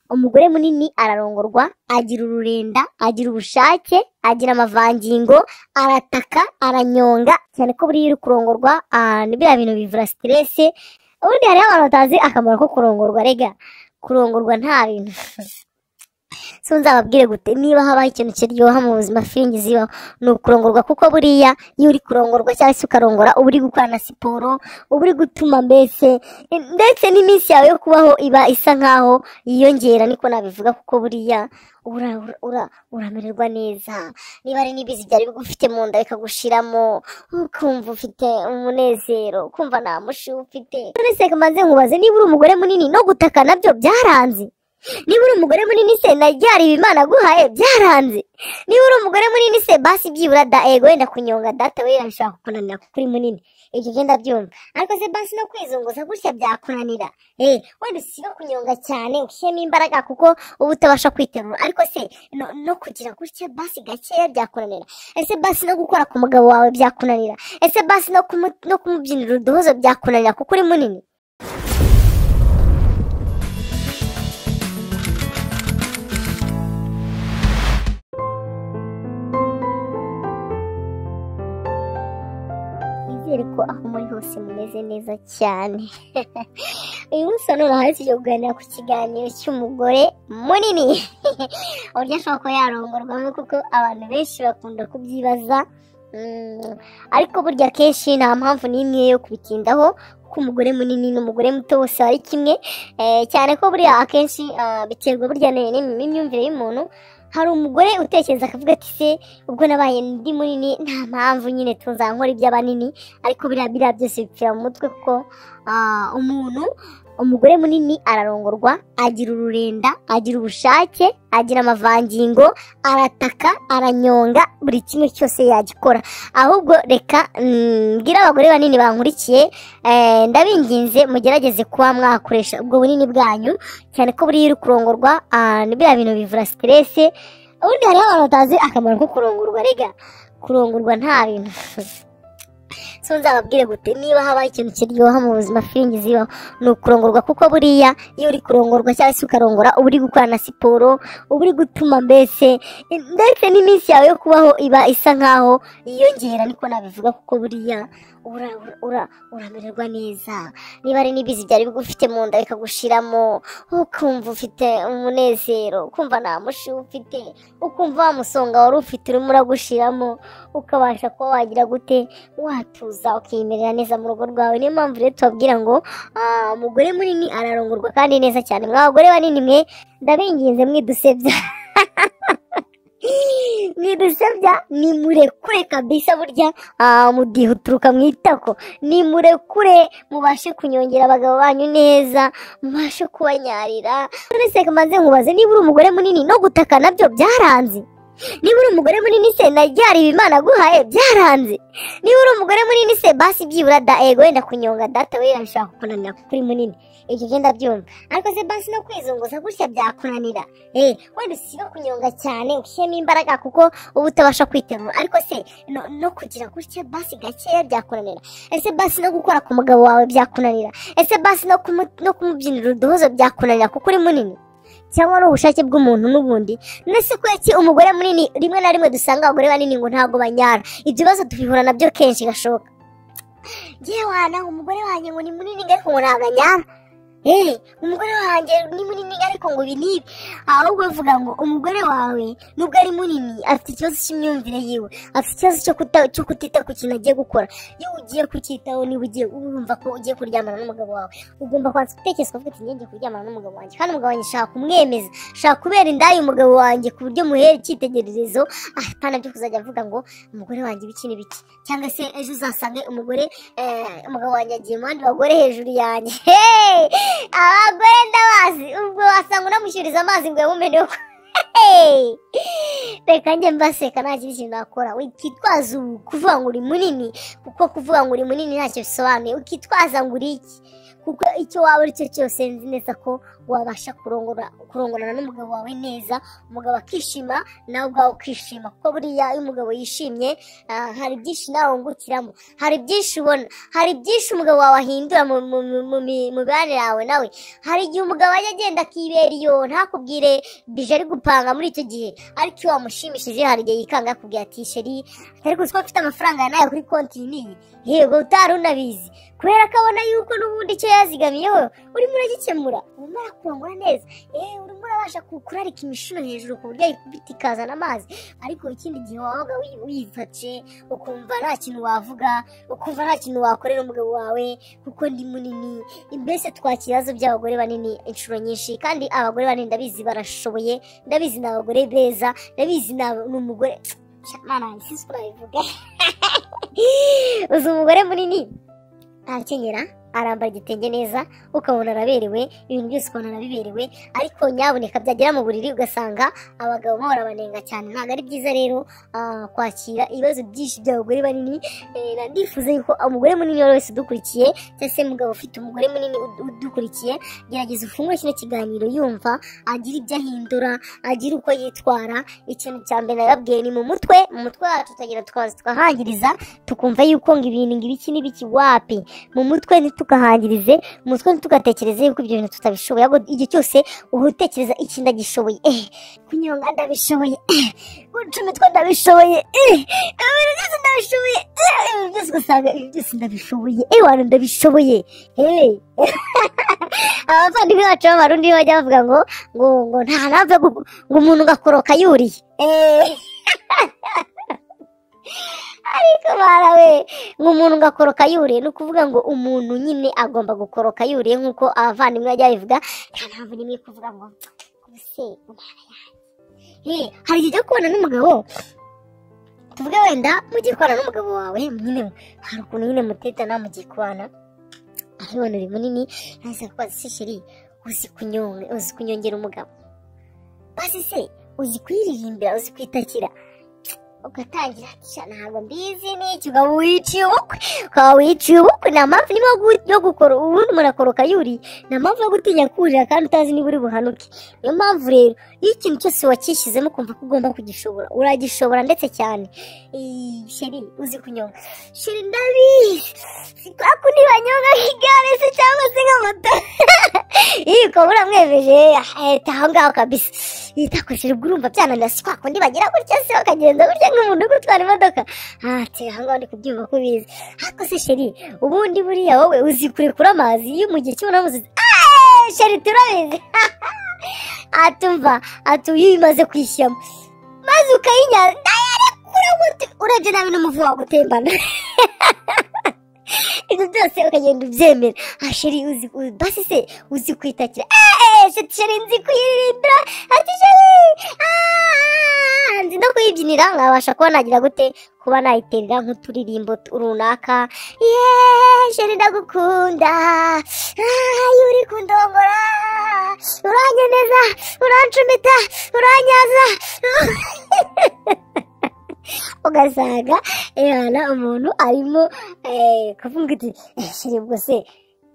umugore munini ararongorwa, agira ururenda, agira ubushake, agira amavangingo, arataka, aranyonga, cyane ko buriya uri kurongorwa ni biriya bintu bivura stress. Ubundi hariho abantu batazi akamaro ko kurongorwa. Rega kurongorwa nta bintu so nzababwire gute niba habaho ikintu kiryoha mu buzima feeling zibaho ni ukurongorwa, kuko buriya iyo uri kurongorwa cyangwa se ukarongora uba uri gukora na siporo, uba uri gutuma ndetse n'iminsi yawe yo kubaho iba isa nkaho yiyongera, niko nabivuga, kuko buriya uramererwa neza. Niba ari n'ibizi byari bigufite mu nda bikagushiramo ukumva ufite umunezero, ukumva nta mushi ufite. None se kamaze nkubaze, niba uri umugore munini no gutaka nabyo byaranze? Niba uri umugore munini se naryari Imana guhaye byaranze? Niba uri umugore munini se basi byibura ego wenda kunyonga data we irashaka kunanira kuko uri munini, ibyo genda byumva. Ariko se basi no kwizunguza gutya byakunanira, wenda usiba kunyonga cyane ushyemo imbaraga kuko uba utabasha kwiterura. Ariko se no kugira gutya basi gakeya byakunanira? Ese basi no gukora ku mugabo wawe byakunanira? Ese basi no kumubyinira uduhozo byakunanira kuko uri munini? ko aho muri hose mumeze neza cyane. Uyu munsi none hasi cyo kuganira ku kiganiro cy'umugore munini uburyo ashobora kuba yarongorwamo, kuko abantu benshi bakunda kubyibaza, ariko burya kenshi nta mpamvu n'imwe yo kubitindaho, kuko umugore munini n'umugore muto bose ari kimwe, cyane ko buriya akenshi biterwa burya n'imyumvire y'umuntu. Hari umugore utekereza akavuga ati se ubwo nabaye ndi munini nta mpamvu nyine tuzankora iby'abanini, ariko biriya byose bipfira mu mutwe, kuko umugore munini ararongorwa, agira ururenda, agira ubushake, agira amavangingo, arataka, aranyonga, buri kimwe cyose yagikora. Ahubwo reka mbwira abagore banini bankurikiye, ndabinginze mugerageze kuba mwakoresha ubwo bunini bwanyu, cyane ko buriya uri kurongorwa ni biriya bintu bivura stress. Ubundi hariho abantu batazi akamaro ko kurongorwa. Rega kurongorwa nta bintu so nzababwire gute niba habaho ikintu kiryoha mu buzima feeling zibaho ni ukurongorwa, kuko buriya iyo uri kurongorwa cyangwa se ukarongora uba uri gukora na siporo, uba uri gutuma ndetse n'iminsi yawe yo kubaho iba isa nkaho yiyongera, niko nabivuga, kuko buriya uramererwa neza. Niba ari n'ibizi byari bigufite mu nda bikagushiramo ukumva ufite umunezero, ukumva nta mushi ufite, ukumva wa musonga wari ufite urimo uragushiramo, ukabasha kuba wagira gute watuza ukimerera neza mu rugo rwawe. Niyo mpamvu rero tubabwira ngo umugore munini ararongorwa kandi neza cyane. Mwa bagore banini mwe ndabinginze mwidusebya ni murekure kabisa, burya mudiha uturuka mu itako, ni murekure mubashe kunyongera abagabo banyu neza, mubashe kubanyarira. None se kamaze nkubaze, niba uri umugore munini no gutaka nabyo byaranze? Niba uri umugore munini se naryari Imana guhaye byaranze? Niba uri umugore munini se basi byibura ego wenda kunyonga data we irashaka kunanira kuko uri munini, ibyo genda byumva. Ariko se basi no kwizunguza gutya byakunanira? Wenda usiba kunyonga cyane ushyemo imbaraga kuko uba utabasha kwiterura. Ariko se no kugira gutya basi gakeya byakunanira? Ese basi no gukora ku mugabo wawe byakunanira? Ese basi no kumubyinira uduhozo byakunanira kuko uri munini? Cyangwa n'ubushake bw'umuntu n'ubundi? Nese kweki umugore munini rimwe na rimwe dusanga abagore banini ngo ntago banyara. Ibyo bibazo tubihura nabyo kenshi gashoboka. Wana umugore wanjye ngo ni munini ariko ngo ntago anyara. Umugore wanjye ni munini ariko ngo binibi. Ahubwo uvuga ngo umugore wawe nubwo ari munini afite ikibazo cy'imyumvire yiwe, afite ikibazo cyo kutita ku kintu agiye gukora. Iyo ugiye kucyitaho, niba ugiye urumva ko ugiye kuryamana n'umugabo wawe, ugomba kwanza gutekereza uvuga ati ngiye kuryamana n'umugabo wanjye, kandi umugabo wanjye shaka kumwemeza, shaka kubera indaya umugabo wanjye ku buryo muhera icyitegererezo, apana byo kuzajya avuga ngo umugore wanjye ibiki n'ibiki, cyangwa se ejo uzasange umugabo wanjye agiye mu bandi bagore hejuru yanjye. Abagore ndabazi, ubwo wasanga unamushyiriza amazi ngo yamumeneho. Reka njye mbaseka nta kindi kintu nakora. Ukitwaza kuvuga ngo uri munini, kuko kuvuga ngo uri munini ntacyo bisobanuye. Ukitwaza ngo uri iki, kuko icyo waba uri cyo cyose nzi neza ko wabasha kurongorana n'umugabo wawe neza, umugabo akishima nawe ubwawe ukishima, kuko buriya iyo umugabo yishimye hari byinshi nawe wungukiramo, hari byinshi ubona, hari byinshi umugabo wawe ahindura mu mibanire yawe nawe. Hari igihe umugabo ajya agenda akibera iyo ntakubwire bije ari gupanga muri icyo gihe, ariko iyo wamushimishije hari igihe yikanga akubwira ati sheri ariko uzi ko mfite amafaranga nayo kuri konti n'iyi, yego utari unabizi, kubera ko abona yuko n'ubundi icyo yazigamiyeho urimo uragikemura, urimo urakurongora neza, urimo urabasha kurarika imishino hejuru ku buryo ayikubita ikazana amazi. Ariko ikindi gihe wabaga wifatse ukumva nta kintu wavuga, ukumva nta kintu wakorera umugabo wawe kuko ndi munini. Mbese twakira ibibazo by'abagore banini inshuro nyinshi, kandi abagore banini ndabizi barashoboye, ndabizi ni abagore beza, ndabizi ni umugore mana sinzi uko nabivuga uzi umugore munini arakenyera, arambara igitenge neza, ukabona araberewe, ibintu byose ukabona arabiberewe, ariko nyaboneka byagera mu buriri ugasanga abagabo bahora banenga cyane. Ntabwo ari byiza rero kwakira ibibazo byinshi by'abagore banini. Ndifuza yuko umugore munini wese udukurikiye, cyangwa se umugabo ufite umugore munini udukurikiye, gerageza ufungure kino kiganiro yumva, agira ibyo ahindura, agira uko yitwara. Ikintu cya mbere nababwiye ni mu mutwe wacu tutagira tukahangiriza, tukumva yuko ngo ibintu ngibiki n'ibiki wapi, mu mutwe tukahangirize, mu mutwe tugatekereza yuko ibyo bintu tutabishoboye. Igihe cyose utekereza iki ndagishoboye, kunyonga ndabishoboye, gucumitwa ndabishoboye, ibintu byose ndabishoboye, ibintu byose ugasanga ibintu byose ndabishoboye, wantu ndabishoboye. Abavandimwe bacu b'abarundi bajya bavuga ngo nta mpamvu ngo umuntu ngakoroka yuriye, ariko barawe nk'umuntu ngakoroka yuriye, ni ukuvuga ngo umuntu nyine agomba gukoroka yuriye, nk'uko abavandimwe bajya babivuga. nta mpamvu nimwe kuvuga ngo se hari igihe cyo kubana n'umugabo, tuvuge wenda mugiye kubana n'umugabo wawe nyine hari ukuntu nyine mutetana mugiye kubana, aribona uri munini, nahise kubaza se sheri uzi kunyongera umugabo, basi se uzi kuyiririmbira, uzi kwitakira, ugatangira ati ntabwo mbizi n'iki, ukaba wiciye ubukwe, nta mpamvu nimwe yo gukora, ubundi murakoroka yuri, nta mpamvu yo gutinya kurira kandi utazi niba uri buhanuke. Niyo mpamvu rero iyo ikintu cyose wakishyizemo ukumva ko ugomba kugishobora, uragishobora ndetse cyane. Sheri uzi kunyonga, sheri ndabizi, si kwa kundi banyonga nk'igare se cyangwa se nk'amata, ukaba uramwemeje aho ngaho kabisa, yitakoresheje ubwo urumva byananira, si kwa kundi bagira gutya se bakagenda gutya nk'umuntu uri gutwara imodoka, aho ngaho ndi kubyumva ko ubizi. Ariko se sheri ubundi buriya wowe uzi kurekura amazi iyo mu gihe cy'ubunamuzi, sheri turabizi atumva iyo imaze kwishyamo maze ukayinyaza ndayarekura gute, urebye nabi n'umuvu wagutembana ibyo byose ukagenda ubyemera. Sheri basi se uzi kwitakira, sheri nzi kuyiririmbira, ati sheri nzi no kuyibyinira, nkabasha kuba nagira gute, kuba nayiterera nk'uturirimbo runaka, sheri ndagukunda, iyo uri kundongora uranyeneza, urancumita, uranyaza ugasanga umuntu arimo kuvuga ati sheri ubwo se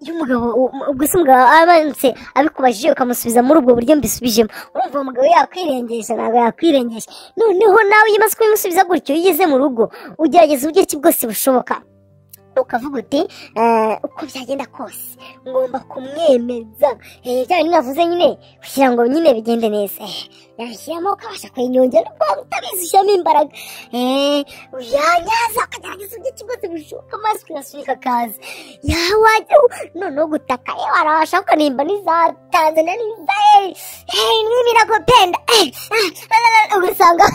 umugabo abanutse abikubajije ukamusubiza muri ubwo buryo mbisubijemo, urumva umugabo yakwirengesha, ntabwo yakwirengesha. Noneho nawe iyo umaze kubimusubiza gutyo, iyo ugeze mu rugo ugerageza uburyo ki bwose bushoboka, ukavuga uti uko byagenda kose ngomba kumwemeza, cyane navuze nyine kugira ngo nyine bigende neza, yashyiramo ukabasha kuyinyongera, ubwo utabizi ushyiramo imbaraga, yanyaza ukagerageza uburyo ki bwose bushoboka, amazi ukayasunika akaza, wajya noneho gutaka warabasha ukanimba n'iza Tanzania n'iza n'ibiragopenda, ugasanga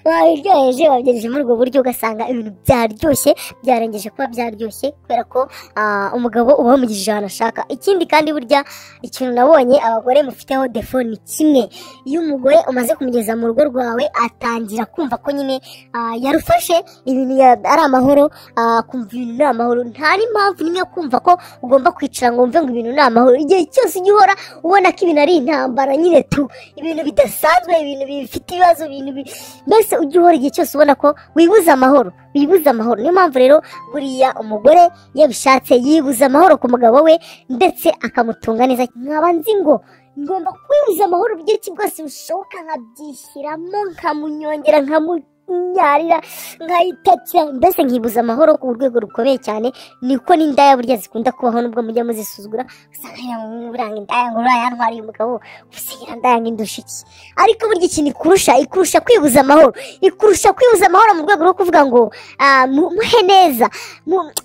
wabiryoheje, wabyereje muri ubwo buryo, ugasanga ibintu byaryoshye, byarengeje kuba byaryoshye, kubera ko umugabo uba wamugishije ahantu ashaka. Ikindi kandi burya ikintu nabonye abagore mufiteho defo ni kimwe, iyo umugore umaze kumugeza mu rugo rwawe atangira kumva ko nyine yarufashe ibintu ari amahoro, kumva ibintu ni amahoro, nta n'impamvu nimwe yo kumva ko ugomba kwicara ngo wumve ngo ibintu ni amahoro. Igihe cyose ujya uhora ubona ko ibintu ari intambara nyine tu, ibintu bidasanzwe, ibintu bifite ibibazo, ibintu mbese ujye uhora igihe cyose ubona ko wibuza amahoro. Niyo mpamvu rero buriya umugore yabishatse yibuza amahoro ku mugabo we ndetse akamutunga neza. nkaba nzi ngo ngomba kwibuza amahoro byinshi bwose bushoboka, nkabyishyiramo, nkamunyongera, nkamunyarira, nkayitakira, mbese nkibuza amahoro ku rwego rukomeye cyane. niko n'indaya burya zikunda kubaho, nubwo mujya muzisuzugura usanga buranga indaya ngo yantwariye umugabo, gusigira ndaya ngindusha iki. ariko burya ikintu ikurusha kwibuza amahoro, mu rwego rwo kuvuga ngo muhe neza,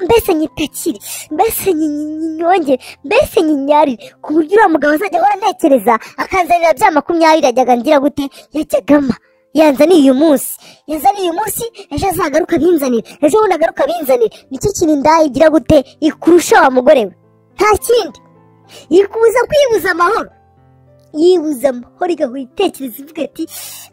mbese nyitakire, mbese nyongere, mbese nyinyarire, ku buryo uriya mugabo azajya ahora ntekereza akanzanira bya 20 yajyaga ngira gute, yajyagama yanzaniye uyu munsi, ejo azagaruka binzanire, ejo bundi agaruka binzanire. nicyo kintu indaya igira gute, ikurusha wa mugore we, nta kindi. ikubuza kwibuza amahoro, igahora itekereza ivuga ati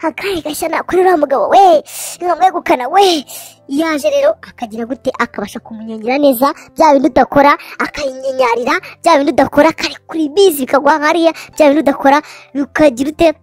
akahe gashya nakorera wa mugabo we, nkamwegukana we. yaje rero akagira gute, akabasha kumunyongera neza, bya bintu udakora akayinyenyarira, bya bintu udakora kari kuri bizi bikagwa hariya, bya bintu udakora bikagira ute,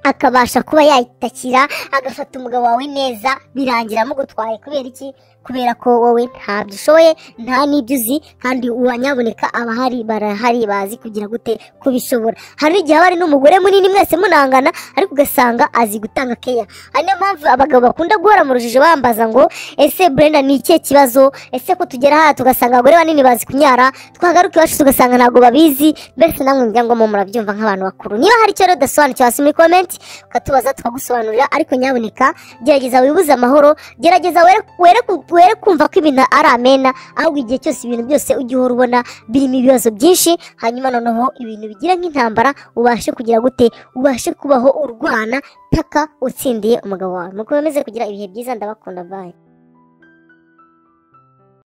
akabasha kuba yayitakira, agafata umugabo wawe neza, birangira mugutwaye. kubera iki? kubera ko wowe ntabyo ushoboye, nta n'ibyo uzi, kandi uwanyaboneka abahari barahari bazi kugira gute kubishobora. hari igihe aba ari n'umugore munini mwese munangana, ariko ugasanga azi gutanga keya. ari niyo mpamvu abagabo bakunda guhora mu rujijo bambaza ngo ese Brenda ni ikihe kibazo, ese ko tugera aha tugasanga abagore banini bazi kunyara, twagaruka iwacu tugasanga ntabwo babizi. mbese namwe ngira ngo murabyumva nk'abantu bakuru. niba hari icyo rero udasobanukiwe hasi muri comment ukatubaza tukagusobanurira, ariko nyaboneka gerageza wibuze amahoro, gerageza were kumva ko ibintu ari amena, ahubwo igihe cyose ibintu byose ujye uhora ubona birimo ibibazo byinshi, hanyuma noneho ibintu bigira nk'intambara ubashe kugira gute, ubashe kubaho urwana paka utsindiye umugabo wawe. mukomeze kugira ibihe byiza, ndabakunda, bye.